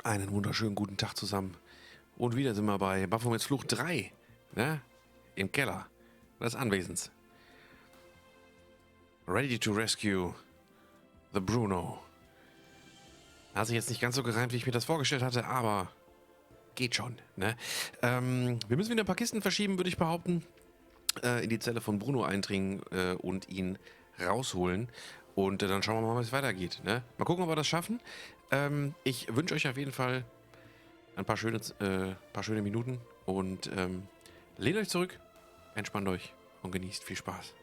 Einen wunderschönen guten Tag zusammen. Und wieder sind wir bei Baphomets Fluch 3, ne? Im Keller des Anwesens. Ready to rescue the Bruno. Hat sich jetzt nicht ganz so gereimt, wie ich mir das vorgestellt hatte, aber geht schon, ne? Wir müssen wieder ein paar Kisten verschieben, würde ich behaupten. In die Zelle von Bruno eindringen und ihn rausholen. Und dann schauen wir mal, wie es weitergeht, ne? Mal gucken, ob wir das schaffen. Ich wünsche euch auf jeden Fall ein paar schöne Minuten und lehnt euch zurück, entspannt euch und genießt viel Spaß.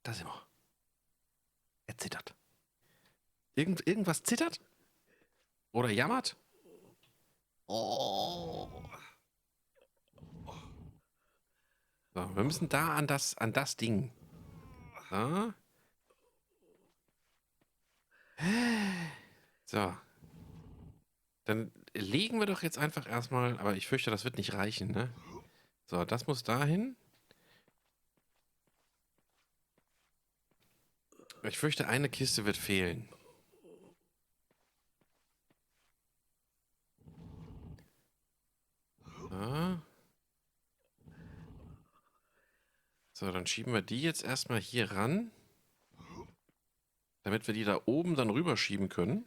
Da sind wir. Er zittert. Irgendwas zittert? Oder jammert? Oh. So, wir müssen da an das Ding. So. So. Dann legen wir doch jetzt einfach erstmal, aber ich fürchte, das wird nicht reichen, ne? So, das muss dahin. Ich fürchte, eine Kiste wird fehlen. So. So, dann schieben wir die jetzt erstmal hier ran. Damit wir die da oben dann rüberschieben können.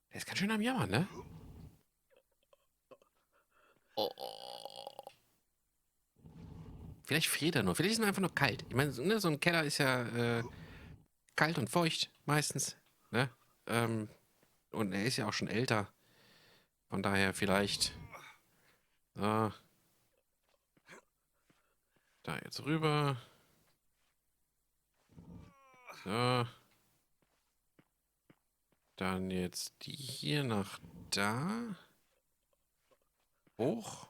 Der ist ganz schön am Jammern, ne? Oh. Vielleicht friert er nur. Vielleicht ist er einfach nur kalt. Ich meine, ne, so ein Keller ist ja kalt und feucht meistens. Ne? Und er ist ja auch schon älter. Von daher vielleicht. So. Da jetzt rüber. So. Dann jetzt die hier nach da. Hoch.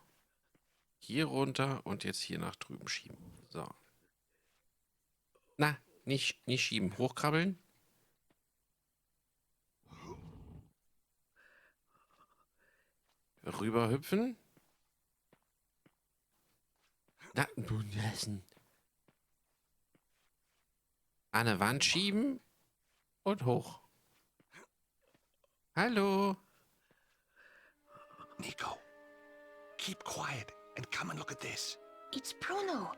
Hier runter und jetzt hier nach drüben schieben. So. Na, nicht schieben. Hochkrabbeln. Rüber hüpfen. Na, nun lassen. An eine Wand schieben und hoch. Hallo. Nico, keep quiet and come and look at this. It's Bruno.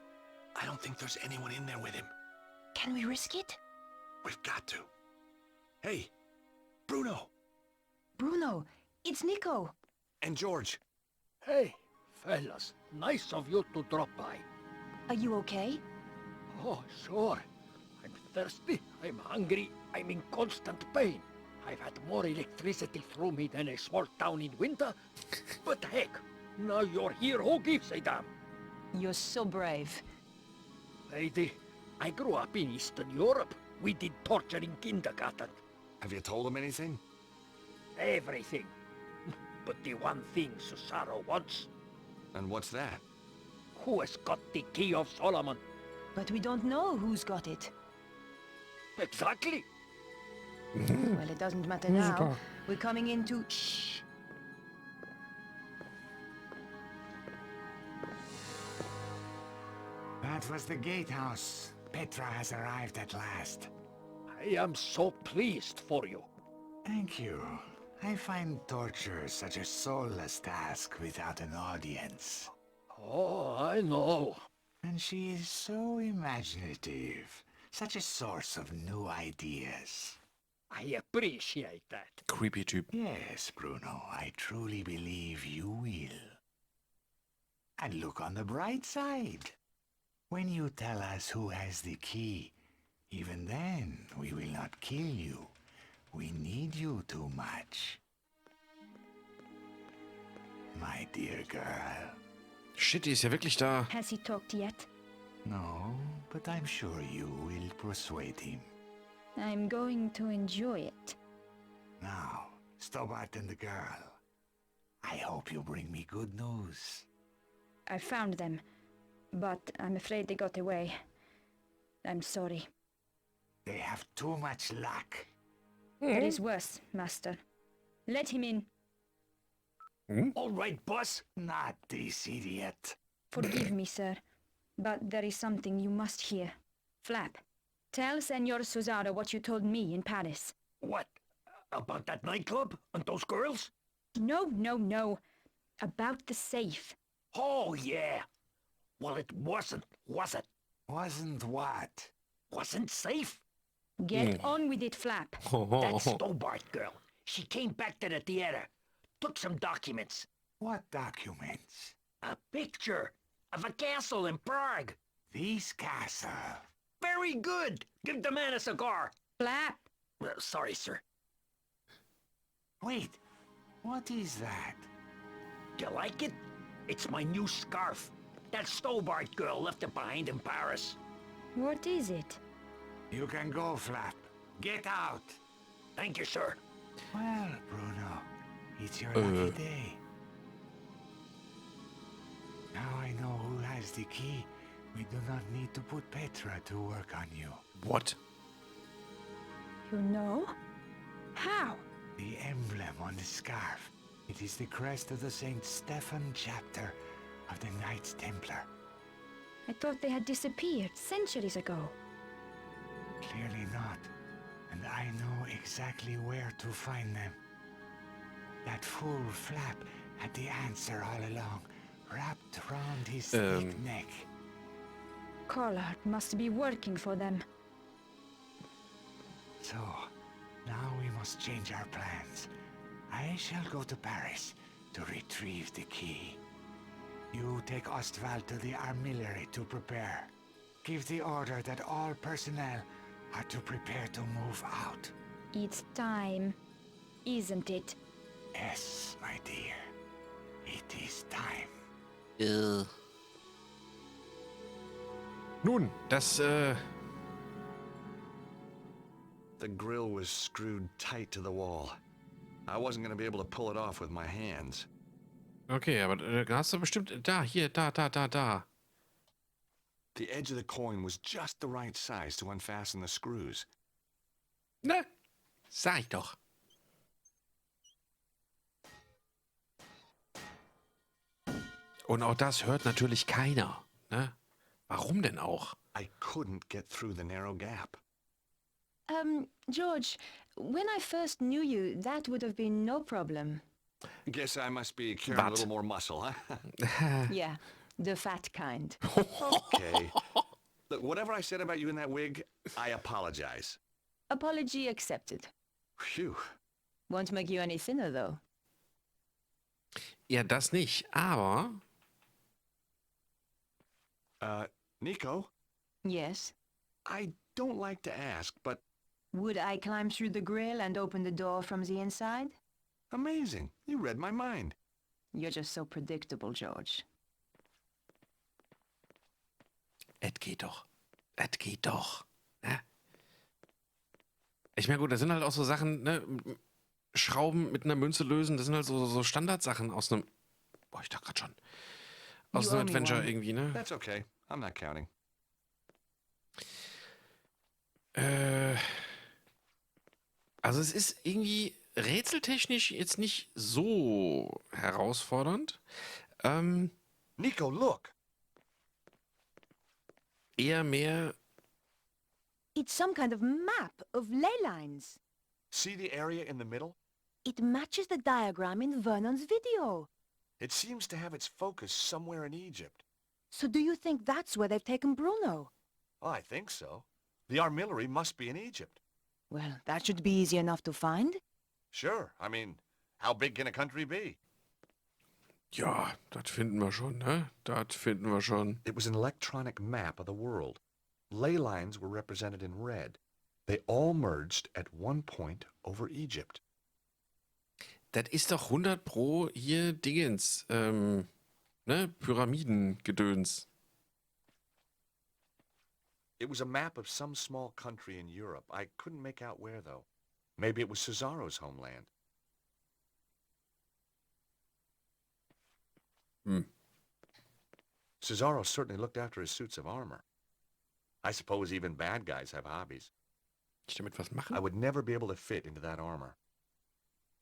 I don't think there's anyone in there with him. Can we risk it? We've got to. Hey, Bruno Bruno, it's Nico. and George. Hey, fellas. Nice of you to drop by. Are you okay? Oh, sure. I'm thirsty, I'm hungry, I'm in constant pain. I've had more electricity through me than a small town in winter. But heck, now you're here, who gives a damn? You're so brave. Lady, I grew up in Eastern Europe. We did torture in kindergarten. Have you told him anything? Everything. But the one thing Sussarro wants, And what's that? who has got the key of Solomon? But we don't know who's got it. Exactly. Well, it doesn't matter now. We're coming into... Shh. That was the gatehouse. Petra has arrived at last. I am so pleased for you. Thank you. I find torture such a soulless task without an audience. Oh, I know. And she is so imaginative. Such a source of new ideas. I appreciate that. Creepy Typ. Yes, Bruno, I truly believe you will. And look on the bright side. When you tell us who has the key, even then we will not kill you. We need you too much. My dear girl. Shit, die ist ja wirklich da. Has he talked yet? No, but I'm sure you will persuade him. I'm going to enjoy it. Now, Stobart and the girl. I hope you bring me good news. I found them, but I'm afraid they got away. I'm sorry. They have too much luck. There is worse, Master. Let him in. All right, boss. Not this idiot. Forgive me, sir, but there is something you must hear. Flap, Tell Senor Sussarro what you told me in Paris. What? About that nightclub and those girls? No, no, no. About the safe. Oh, yeah. Well, it wasn't, was it? Wasn't what? Wasn't safe? Get on with it, Flap. That Stobart girl. She came back to the theater. Took some documents. What documents? A picture of a castle in Prague. This castle. Very good. Give the man a cigar. Flap! Sorry, sir. Wait, what is that? Do you like it? It's my new scarf. That Stobart girl left it behind in Paris. What is it? You can go, Flap. Get out. Thank you, sir. Well, Bruno, it's your lucky day. Now I know who has the key. We do not need to put Petra to work on you. What? You know? How? The emblem on the scarf. It is the crest of the St. Stephen chapter of the Knights Templar. I thought they had disappeared centuries ago. Clearly not. And I know exactly where to find them. That fool Flap had the answer all along, wrapped round his thick neck. Collard must be working for them. So, now we must change our plans. I shall go to Paris to retrieve the key. You take Ostwald to the armillery to prepare. Give the order that all personnel are to prepare to move out. It's time, isn't it? Yes, my dear. It is time. Nun, das, The grill was screwed tight to the wall. I wasn't going to be able to pull it off with my hands. Okay, aber hast du bestimmt... Da, hier, da. The edge of the coin was just the right size to unfasten the screws. Ne? Sag ich doch. Und auch das hört natürlich keiner, ne? Warum denn auch? I couldn't get through the narrow gap. George, when I first knew you, that would have been no problem. Guess I must be carrying a little more muscle, huh? Yeah, the fat kind. Okay. Look, whatever I said about you in that wig, I apologize. Apology accepted. Phew. Won't make you any thinner, though. Ja, das nicht, aber... Nico, Yes. I don't like to ask, but Would I climb through the grill and open the door from the inside? amazing. You read my mind. You're just so predictable, George. Es geht doch. Es geht doch. Ne? Ich meine, gut, das sind halt auch so Sachen, ne? Schrauben mit einer Münze lösen, das sind halt so Standardsachen aus einem... Boah, ich dachte gerade schon. Aus You einem owe me Adventure one. irgendwie, ne? That's okay. I'm not counting. Also es ist irgendwie rätseltechnisch jetzt nicht so herausfordernd. Nico, look. Eher mehr... It's some kind of map of ley lines. See the area in the middle? It matches the diagram in Vernon's video. It seems to have its focus somewhere in Egypt. So do you think that's where they've taken Bruno? Oh, I think so. The armillery must be in Egypt. Well, that should be easy enough to find. Sure. I mean, how big can a country be? Ja, das finden wir schon, ne? Das finden wir schon. It was an electronic map of the world. Ley lines were represented in red. They all merged at one point over Egypt. Das ist doch 100 pro hier Dingens, ne? Pyramidengedöns. It was a map of some small country in Europe. I couldn't make out where, though. Maybe it was Sussarro's homeland. Sussarro certainly looked after his suits of armor. I suppose even bad guys have hobbies. Ich damit was machen? I would never be able to fit into that armor.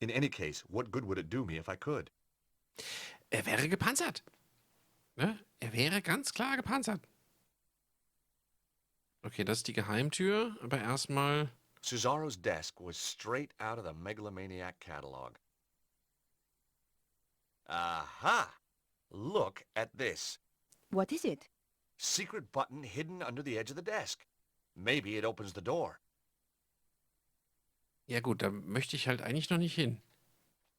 In any case, what good would it do me if I could? Er wäre gepanzert. Ne? Er wäre ganz klar gepanzert. Okay, das ist die Geheimtür, aber erstmal... Sussarro's desk was straight out of the megalomaniac catalog. Aha! Look at this. What is it? Secret button hidden under the edge of the desk. Maybe it opens the door. Ja gut, da möchte ich halt eigentlich noch nicht hin.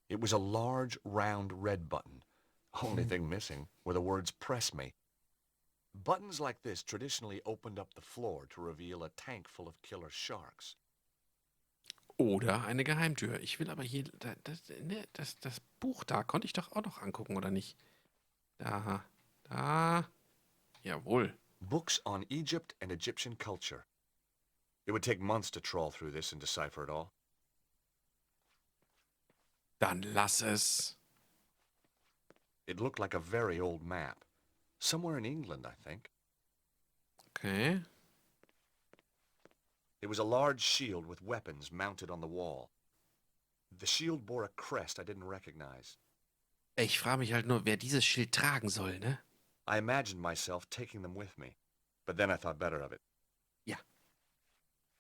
It was a large, round red button. Only thing missing were the words "Press me." Buttons like this traditionally opened up the floor to reveal a tank full of killer sharks. Oder eine Geheimtür. Ich will aber hier... Das Buch da konnte ich doch auch noch angucken, oder nicht? Da. Jawohl. Books on Egypt and Egyptian culture. It would take months to trawl through this and decipher it all. Dann lass es. It looked like a very old map. Somewhere in England, I think. Okay. It was a large shield with weapons mounted on the wall. The shield bore a crest I didn't recognize. Ich frage mich halt nur, wer dieses Schild tragen soll, ne? I imagined myself taking them with me, but then I thought better of it. Ja.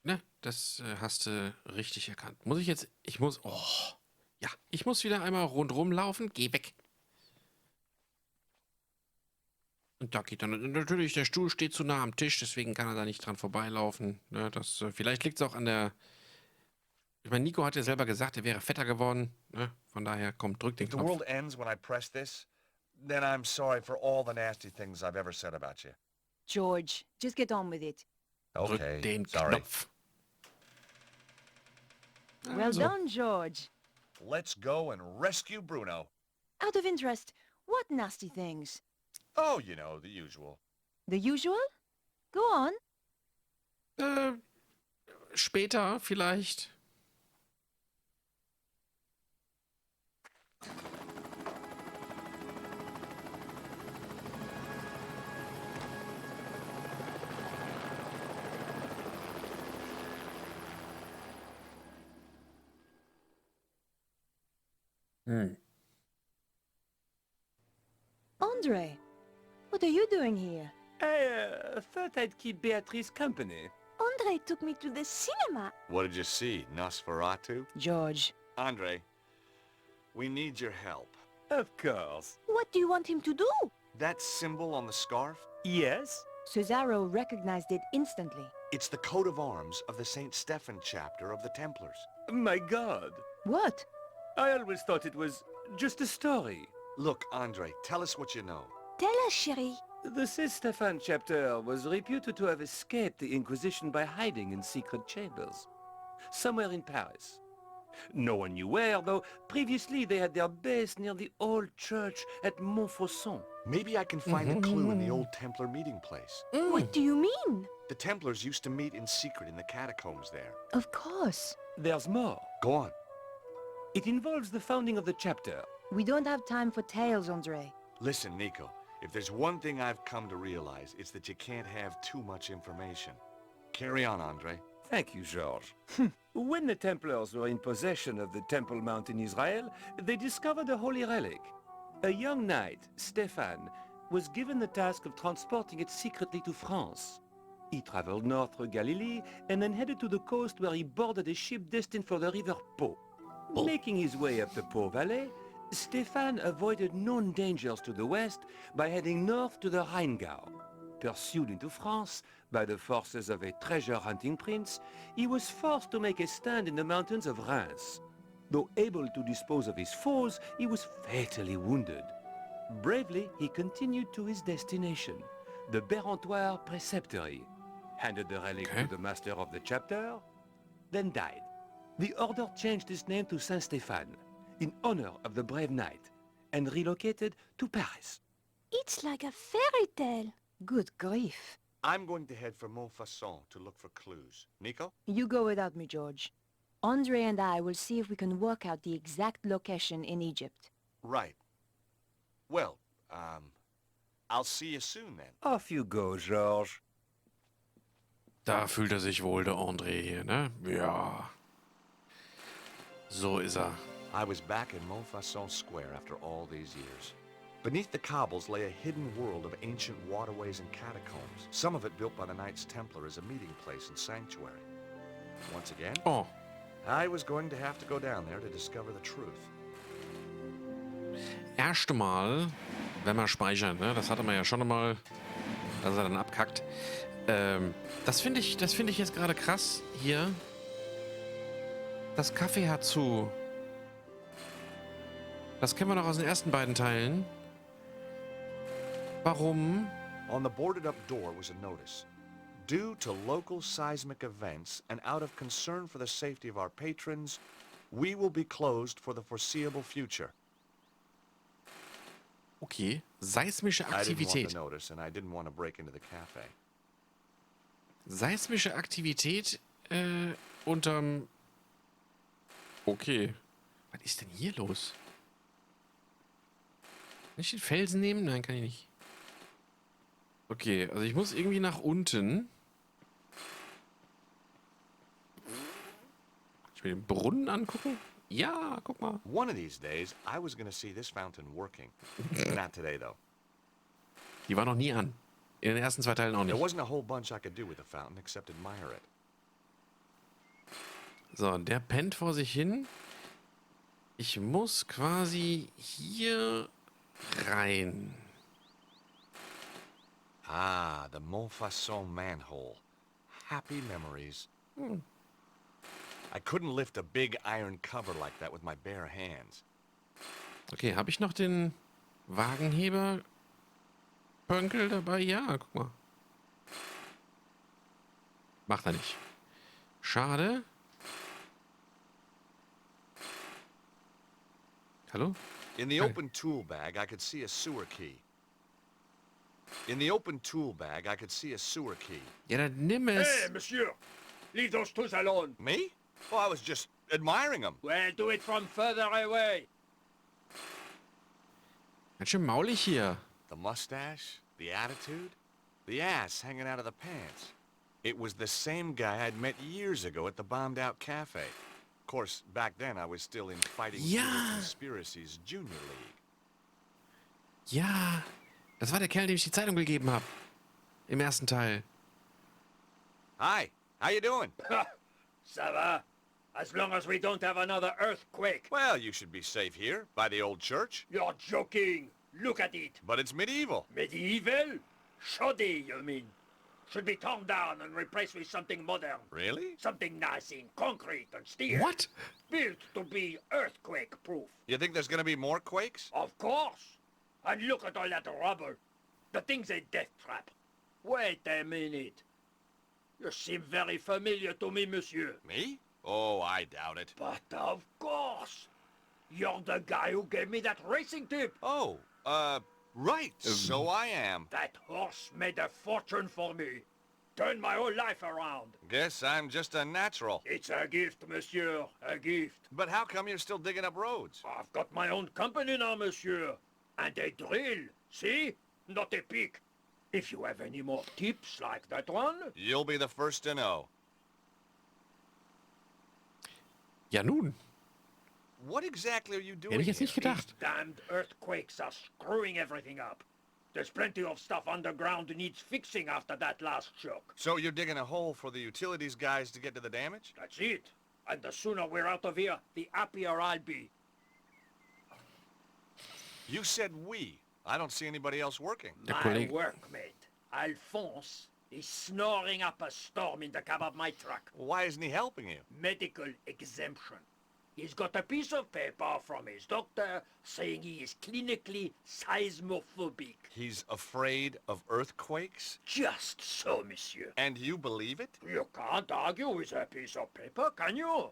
Ne, das hast du richtig erkannt. Muss ich jetzt... Ich muss... Oh. Ja, ich muss wieder einmal rundrum laufen. Geh weg. Und da geht dann natürlich, der Stuhl steht zu nah am Tisch, deswegen kann er da nicht dran vorbeilaufen. Ne, das, vielleicht liegt es auch an der... Ich meine, Nico hat ja selber gesagt, er wäre fetter geworden. Ne? Von daher, komm, drück den If the Knopf. world ends when I press this, then I'm sorry for all the nasty things I've ever said about you. George, just get on with it. Okay, Drück den sorry. Knopf. Well Also, done, George. Let's go and rescue Bruno. Out of interest, what nasty things? Oh, you know, the usual. The usual? Go on. Später vielleicht. Andre, what are you doing here? I thought I'd keep Beatrice company. Andre took me to the cinema. What did you see, Nosferatu? George, Andre, we need your help. Of course. what do you want him to do? That symbol on the scarf? Yes? Sussarro recognized it instantly. It's the coat of arms of the St. Stephen chapter of the Templars. My God. What? I always thought it was just a story. Look, Andre, tell us what you know. Tell us, chérie. The St. Stephen chapter was reputed to have escaped the Inquisition by hiding in secret chambers. Somewhere in Paris. No one knew where, though previously they had their base near the old church at Montfaucon. Maybe I can find a clue in the old Templar meeting place. What do you mean? The Templars used to meet in secret in the catacombs there. Of course. There's more. Go on. It involves the founding of the chapter. We don't have time for tales, Andre. Listen, Nico, if there's one thing I've come to realize, it's that you can't have too much information. Carry on, Andre. Thank you, George. When the Templars were in possession of the Temple Mount in Israel, they discovered a holy relic. A young knight, Stephan, was given the task of transporting it secretly to France. He traveled north through Galilee and then headed to the coast where he boarded a ship destined for the river Po. Making his way up the Po Valley, Stephan avoided known dangers to the west by heading north to the Rheingau. Pursued into France by the forces of a treasure-hunting prince, he was forced to make a stand in the mountains of Reims. Though able to dispose of his foes, he was fatally wounded. Bravely, he continued to his destination, the Bérentoire Preceptory, handed the relic to the master of the chapter, then died. The order changed its name to Saint-Stéphane, in honor of the brave knight, and relocated to Paris. It's like a fairy tale. Good grief. I'm going to head for Montfaucon to look for clues. Nico? You go without me, George. Andre and I will see if we can work out the exact location in Egypt. Right. Well, I'll see you soon then. Off you go, George. Da fühlt er sich wohl, der André hier, ne? Ja. So ist er. I was back in Montfaucon Square after all these years. Beneath the cobbles lay a hidden world of ancient waterways and catacombs, some of it built by the Knights Templar as a meeting place and sanctuary. Once again, Oh. I was going to have to go down there to discover the truth. Erste Mal, wenn wir speichern, ne? Das hatte man ja schon einmal, dass er dann abkackt. Das finde ich jetzt gerade krass hier. Das Café hat zu. Das kennen wir noch aus den ersten beiden Teilen. Warum? On the boarded up door was a notice. Due to local seismic events and out of concern for the safety of our patrons, we will be closed for the foreseeable future. Okay, seismische I didn't want Aktivität. the notice and I didn't want to break into the cafe. Seismische Aktivität unterm... Okay. Was ist denn hier los? Kann ich den Felsen nehmen? Nein, kann ich nicht. Okay, also ich muss irgendwie nach unten. Ich will den Brunnen angucken. Ja, guck mal. One of these days, I was going to see this fountain working. Not today, though. Die war noch nie an. In den ersten 2 Teilen auch There nicht. wasn't a whole bunch I could do with the fountain except admire it. So, der pennt vor sich hin. Ich muss quasi hier rein. Ah, the Montfaucon manhole. Happy memories. I couldn't lift a big iron cover like that with my bare hands. Okay, habe ich noch den Wagenheber Pönkel dabei? Ja, guck mal. Macht er nicht. Schade. Hallo? In the Hi. open tool bag, I could see a sewer key. In the open tool bag, I could see a sewer key. Ja, dann nimm es. Hey, monsieur! Leave those tools alone. Me? Oh, I was just admiring them. Well, do it from further away. Ganz schön maulig hier. The mustache, the attitude, the ass hanging out of the pants. It was the same guy I'd met years ago at the bombed-out cafe. Of course, back then I was still in Fighting Ja. Serious Conspiracies Junior League. Ja, das war der Kerl, dem ich die Zeitung gegeben habe. Im ersten Teil. Hi, how you doing? Ça va? As long as we don't have another earthquake. Well, you should be safe here, by the old church. You're joking. Look at it. But it's medieval. Medieval? Shoddy, you mean? Should be torn down and replaced with something modern. Really? Something nice in concrete and steel. What? Built to be earthquake-proof. You think there's gonna be more quakes? Of course. And look at all that rubble. The thing's a death trap. Wait a minute. You seem very familiar to me, monsieur. Me? Oh, I doubt it. But of course. You're the guy who gave me that racing tip. Oh, right. So I am. That horse made a fortune for me. Turned my whole life around. Guess I'm just a natural. It's a gift, monsieur. A gift. But how come you're still digging up roads? I've got my own company now, monsieur. And a drill. See? Not a pick. If you have any more tips like that one... You'll be the first to know. Ja nun, What exactly are you doing hätte ich jetzt nicht here? gedacht. These damned earthquakes are screwing everything up. There's plenty of stuff underground needs fixing after that last shock. So you're digging a hole for the utilities guys to get to the damage? That's it. And the sooner we're out of here, the happier I'll be. You said we. I don't see anybody else working. Der My Kollege. workmate, Alphonse, is snoring up a storm in the cab of my truck. Why isn't he helping you? Medical exemption. He's got a piece of paper from his doctor saying he is clinically seismophobic. He's afraid of earthquakes? Just so, monsieur. And you believe it? You can't argue with a piece of paper, can you?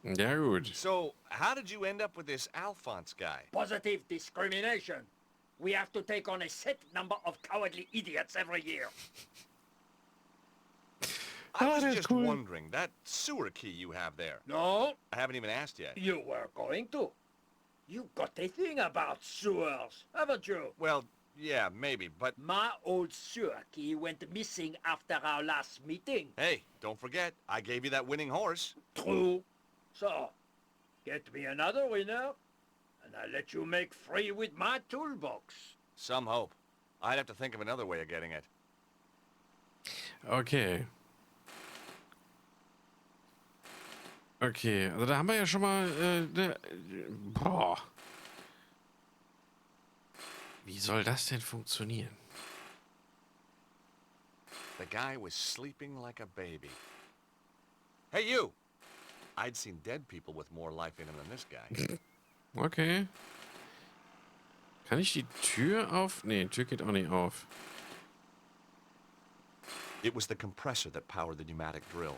Ja gut. So, how did you end up with this Alphonse guy? Positive discrimination. We have to take on a set number of cowardly idiots every year. I was that's just cool. wondering, that sewer key you have there. No, I haven't even asked yet. you were going to. You got a thing about sewers, haven't you? Well, yeah, maybe, but My old sewer key went missing after our last meeting. hey, don't forget, I gave you that winning horse. True. So, get me another winner, and I let you make free with my toolbox. Some hope. I'd have to think of another way of getting it. Okay. Okay, also da haben wir ja schon mal... boah. Wie soll das denn funktionieren? The guy was sleeping like a baby. Hey, you! I'd seen dead people with more life in him than this guy. Okay. Kann ich die Tür auf... Nee, die Tür geht auch nicht auf. It was the compressor that powered the pneumatic drill.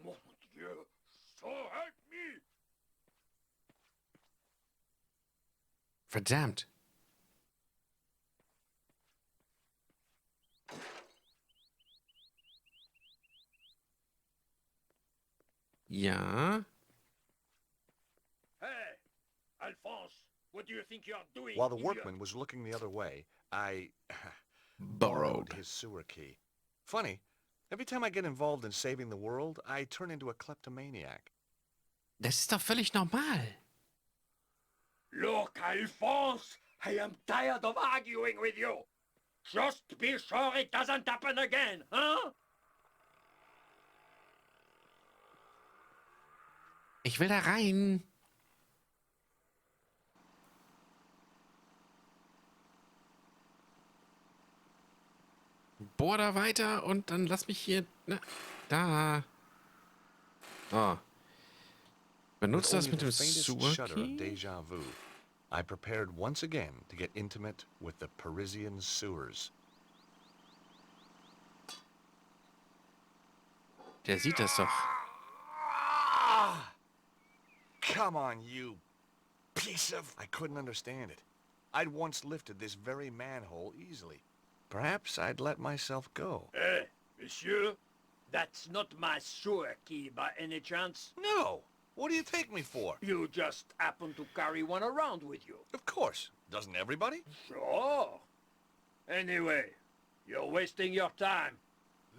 Mon Dieu, so help me! Verdammt. Ja. Hey, Alphonse, what do you think you're doing? While the idiot? workman was looking the other way, I Borrowed. his sewer key. Funny, every time I get involved in saving the world, I turn into a kleptomaniac. Das ist doch völlig normal. Look, Alphonse, I am tired of arguing with you. Just be sure it doesn't happen again, huh? Ich will da rein. Bohr da weiter und dann lass mich hier... Na, da. Oh. Benutzt das mit dem shudder of Sewer-Key? déjà vu, I prepared once again to get intimate with the Parisian sewers. Der sieht das doch. Come on, you piece of... I couldn't understand it. I'd once lifted this very manhole easily. Perhaps I'd let myself go. Hey, monsieur, that's not my sewer key by any chance. No! What do you take me for? You just happen to carry one around with you. Of course. Doesn't everybody? Sure. Anyway, you're wasting your time.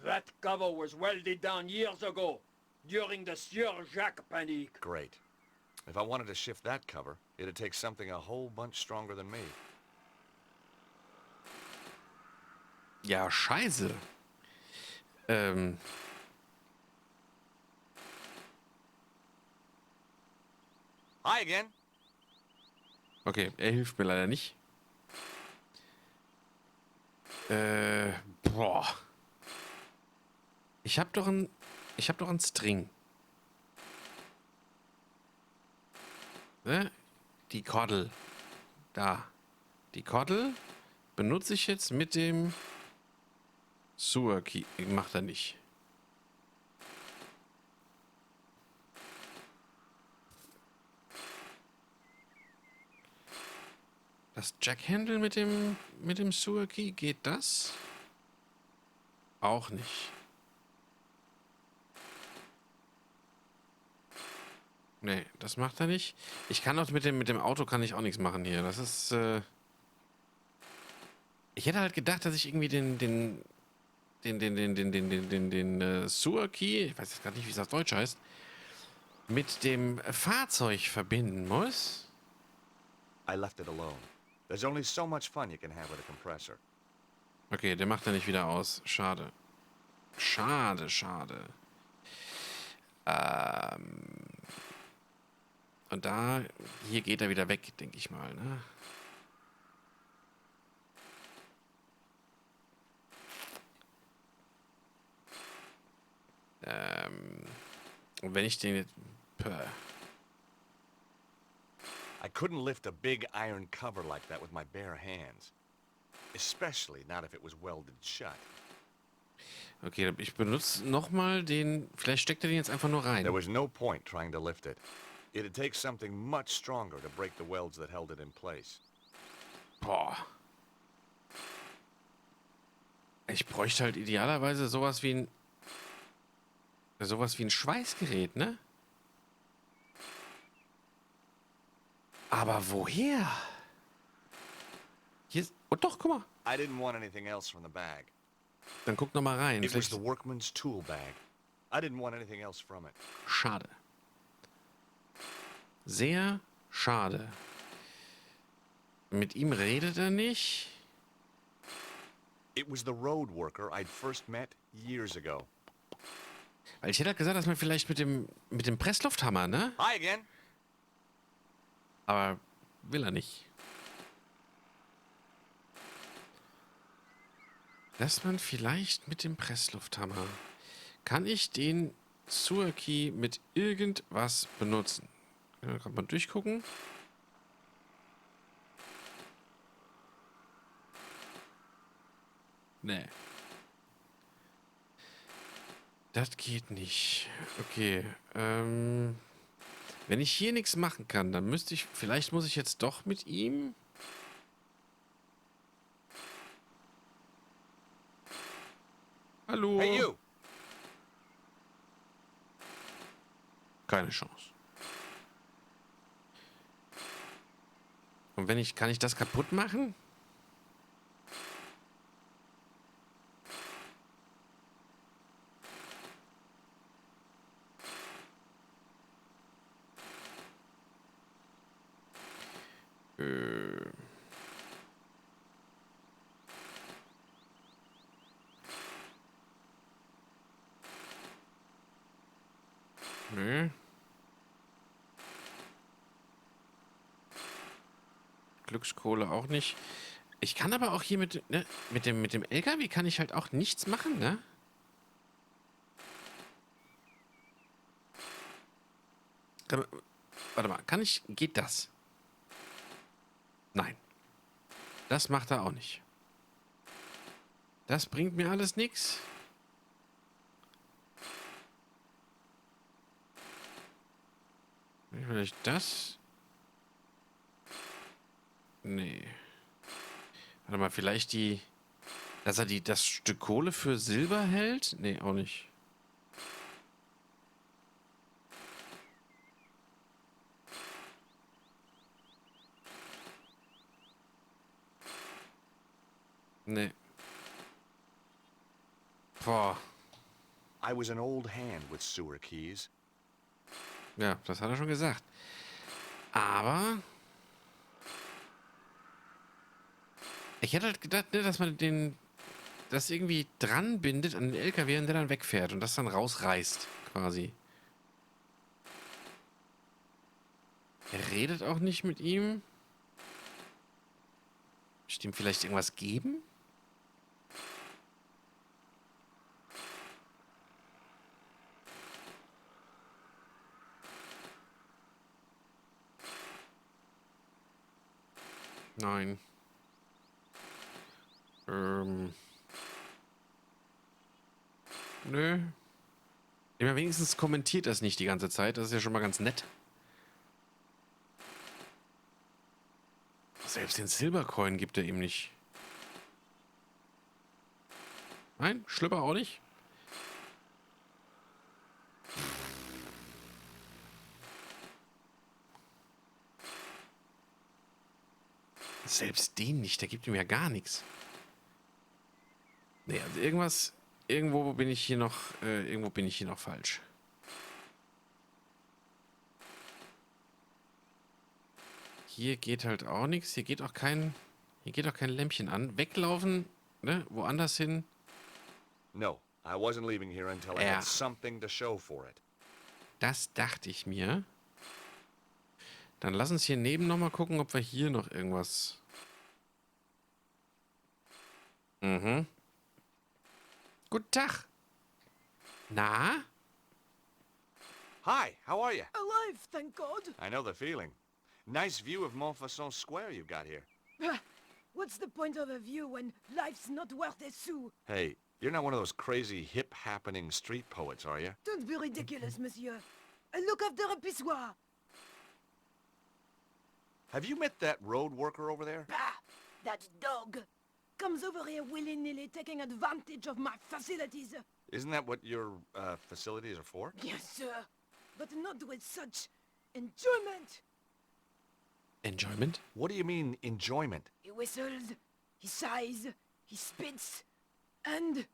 That cover was welded down years ago, during the Sieur Jacques panic. Great. If I wanted to shift that cover, it'd take something a whole bunch stronger than me. Ja, scheiße. Hi again. Okay, er hilft mir leider nicht. Boah. Ich hab doch einen String. Ne? Die Kordel. Da. Die Kordel benutze ich jetzt mit dem Sewer Key. Macht er nicht. Das Jackhandle mit dem Sewer Key, geht das? Auch nicht. Nee, das macht er nicht. Ich kann auch mit dem Auto kann ich auch nichts machen hier. Das ist, ich hätte halt gedacht, dass ich irgendwie den Sewer Key, ich weiß jetzt gar nicht, wie es auf Deutsch heißt, mit dem Fahrzeug verbinden muss. I left it alone. There's only so much fun you can have with a compressor. Okay, der macht er nicht wieder aus. Schade. Schade, schade. Und da, hier geht er wieder weg, denke ich mal, ne? Und wenn ich den jetzt... I couldn't lift a big iron cover like that with my bare hands. Especially not if it was welded shut. Okay, ich benutze nochmal den... Vielleicht steckt er den jetzt einfach nur rein. There was no point trying to lift it. It'd take something much stronger to break the welds that held it in place. Boah. Ich bräuchte halt idealerweise sowas wie ein Schweißgerät, ne? Aber woher? Hier ist... Oh doch, guck mal. I didn't want anything else from the bag. Dann guck noch mal rein. It was Vielleicht... the workman's tool bag. I didn't want anything else from it. Schade. Sehr schade. Mit ihm redet er nicht. It was the road worker I'd first met years ago. Weil ich hätte halt gesagt, dass man vielleicht mit dem Presslufthammer, ne? Hi again. Aber will er nicht. Dass man vielleicht mit dem Presslufthammer. Kann ich den Suaki mit irgendwas benutzen? Ja, kann man durchgucken. Nee. Das geht nicht. Okay. Wenn ich hier nichts machen kann, dann müsste ich... Vielleicht muss ich jetzt doch mit ihm... Hallo? Hey, you. Keine Chance. Und wenn ich... Kann ich das kaputt machen? Nö. Glückskohle auch nicht. Ich kann aber auch hier mit dem LKW kann ich halt auch nichts machen, ne? Warte mal, geht das? Nein. Das macht er auch nicht. Das bringt mir alles nichts. Vielleicht das? Nee. Warte mal, vielleicht dass er das Stück Kohle für Silber hält? Nee, auch nicht. Nee. Boah. I was an old hand with sewer keys. Ja, das hat er schon gesagt. Aber ich hätte halt gedacht, ne, dass man das irgendwie dran bindet an den LKW und der dann wegfährt und das dann rausreißt, quasi. Er redet auch nicht mit ihm. Möchte ich ihm vielleicht irgendwas geben? Nein. Nö. Immer wenigstens kommentiert das nicht die ganze Zeit. Das ist ja schon mal ganz nett. Selbst den Silbercoin gibt er ihm nicht. Nein, Schlüpper auch nicht. Selbst den nicht, der gibt ihm ja gar nichts. Nee, also irgendwo bin ich hier noch falsch. Hier geht halt auch nichts, hier geht auch kein Lämpchen an. Weglaufen, ne, woanders hin. No, I wasn't leaving here until I Ja. had something to show for it. Das dachte ich mir. Dann lass uns hier neben nochmal gucken, ob wir hier noch irgendwas... Mhm. Guten Tag. Na? Hi, how are you? Alive, thank God. I know the feeling. Nice view of Montfaucon Square you've got here. What's the point of a view when life's not worth a sou? Hey, you're not one of those crazy hip-happening street poets, are you? Don't be ridiculous, monsieur. I look after a pissoir. Have you met that road worker over there? Bah! That dog comes over here willy-nilly taking advantage of my facilities. Isn't that what your facilities are for? Yes, sir. But not with such enjoyment. Enjoyment? What do you mean, enjoyment? He whistles, he sighs, he spits, and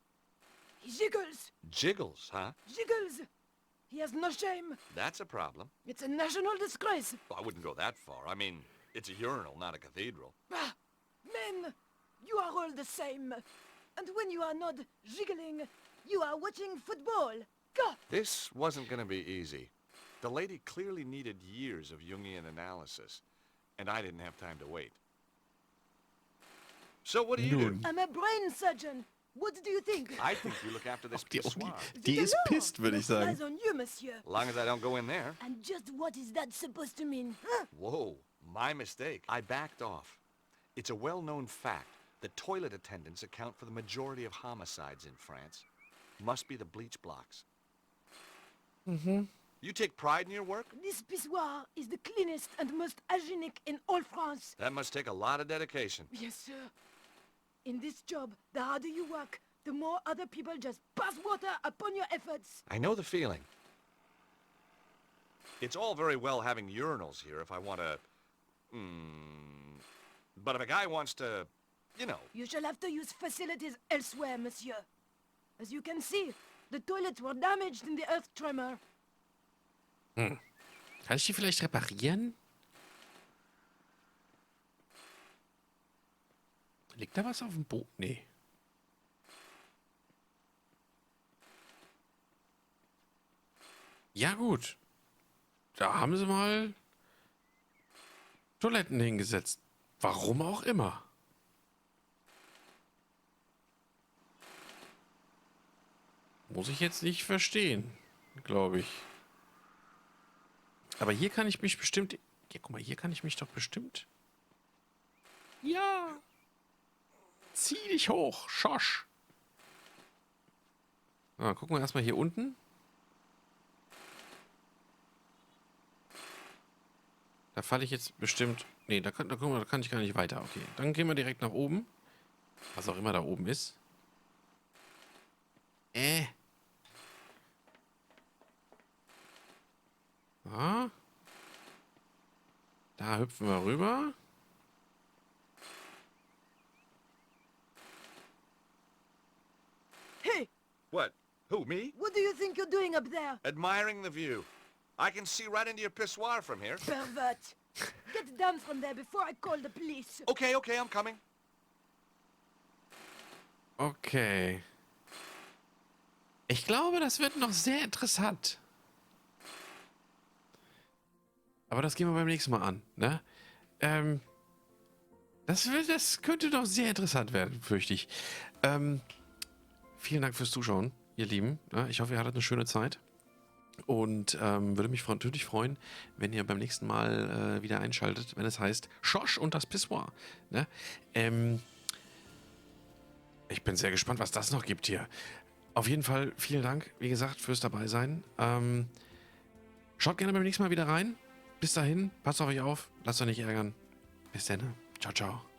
He jiggles. Jiggles, huh? Jiggles. He has no shame. That's a problem. It's a national disgrace. Well, I wouldn't go that far. I mean, it's a urinal, not a cathedral. Ah, men, you are all the same. And when you are not jiggling, you are watching football. Go! This wasn't going to be easy. The lady clearly needed years of Jungian analysis, and I didn't have time to wait. So what do you do? I'm a brain surgeon. What do you think? I think you look after this pissoir. Die ist pisst, würde ich sagen. Eyes on you, monsieur. Long as I don't go in there. And just what is that supposed to mean? Huh? Whoa, my mistake. I backed off. It's a well-known fact that toilet attendants account for the majority of homicides in France. Must be the bleach blocks. Mhm. You take pride in your work? This pissoir is the cleanest and most hygienic in all France. That must take a lot of dedication. Yes, sir. In this job, the harder you work, the more other people just pass water upon your efforts. I know the feeling. It's all very well having urinals here if I want to... But if a guy wants to, you know... You shall have to use facilities elsewhere, monsieur. As you can see, the toilets were damaged in the earth tremor. Kann ich die vielleicht reparieren? Liegt da was auf dem Boot? Nee. Ja gut. Da haben sie mal Toiletten hingesetzt. Warum auch immer. Muss ich jetzt nicht verstehen, glaube ich. Aber hier kann ich mich bestimmt... Ja, guck mal, hier kann ich mich doch bestimmt... Ja. Zieh dich hoch, Schosch. Ah, gucken wir erstmal hier unten. Da falle ich jetzt bestimmt... Nee, da kann ich gar nicht weiter. Okay, dann gehen wir direkt nach oben. Was auch immer da oben ist. Ah. Da hüpfen wir rüber. Hey, What? Who, me? what do you think you're doing up there? Admiring the view. I can see right into your pissoir from here. Pervert. Get down from there before I call the police. Okay, I'm coming. Okay. Ich glaube, das wird noch sehr interessant. Aber das gehen wir beim nächsten Mal an, ne? Das könnte doch sehr interessant werden, fürchte ich. Vielen Dank fürs Zuschauen, ihr Lieben. Ja, ich hoffe, ihr hattet eine schöne Zeit. Und würde mich natürlich freuen, wenn ihr beim nächsten Mal wieder einschaltet, wenn es heißt Schosch und das Pissoir. Ne? Ich bin sehr gespannt, was das noch gibt hier. Auf jeden Fall vielen Dank, wie gesagt, fürs Dabeisein. Schaut gerne beim nächsten Mal wieder rein. Bis dahin, passt auf euch auf, lasst euch nicht ärgern. Bis dann. Ciao, ciao.